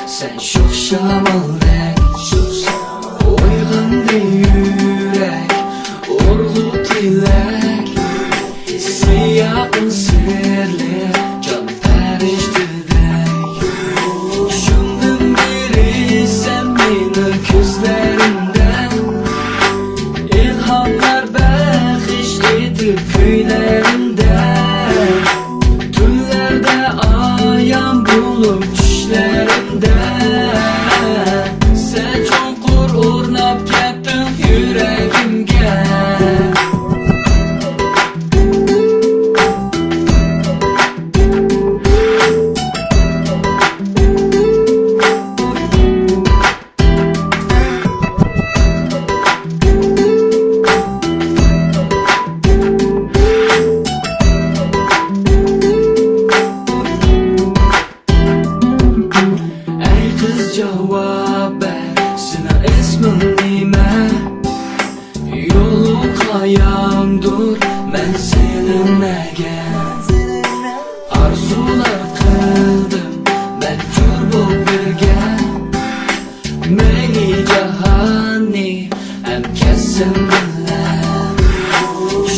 sen şok şamaldek. Oyg'ondi yürek, urg'u tilak, siyaqin sirli jon farishtadek. Shundan beri sen meni ko'zlaringdan ilhomlar baxsh etib kuylarimdan, tunlarda ayon bo'lib tushlarimda sen chonqur o'rnab ketding yuragimga. Javob ber, seni ismin nima? Yo'lu qayondur, men selinmagan. Arzular qildim, men ko'r bo'lib birga. Meni jahonni hamkasbim bilan.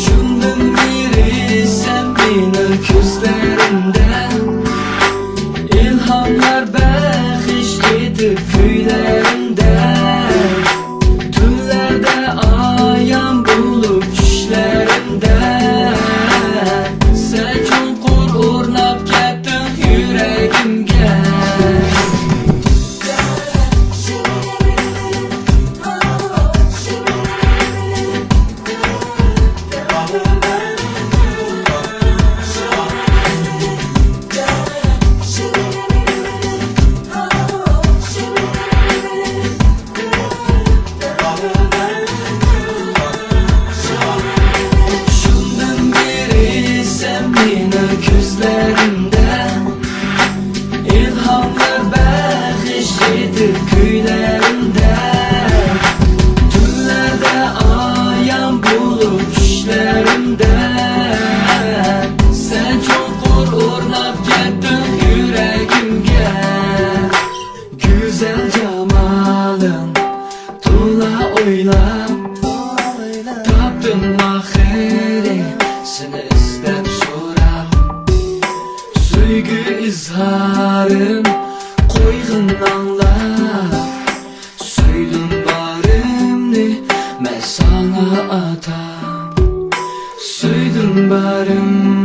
Shundan beri sen meni ko'zlarimdan ilhomlar kuylarimdan, tunlarda ayon bo'lib tushlarimdan sen chonqur o'rnab ketding yuragimga. Ko'zlarimdan ilhomlar baxsh etib kuylarimdan, tunlarda ayon bo'lib tushlarimdan sen chonqur o'rnab ketding yuragimga. Go'zal jamoling to'la o'ylab topdim oxiri seni istab so'rab. Sevgi izharim qo'yg'in anglab, so'ydim barimni men sana atab, so'ydim barimni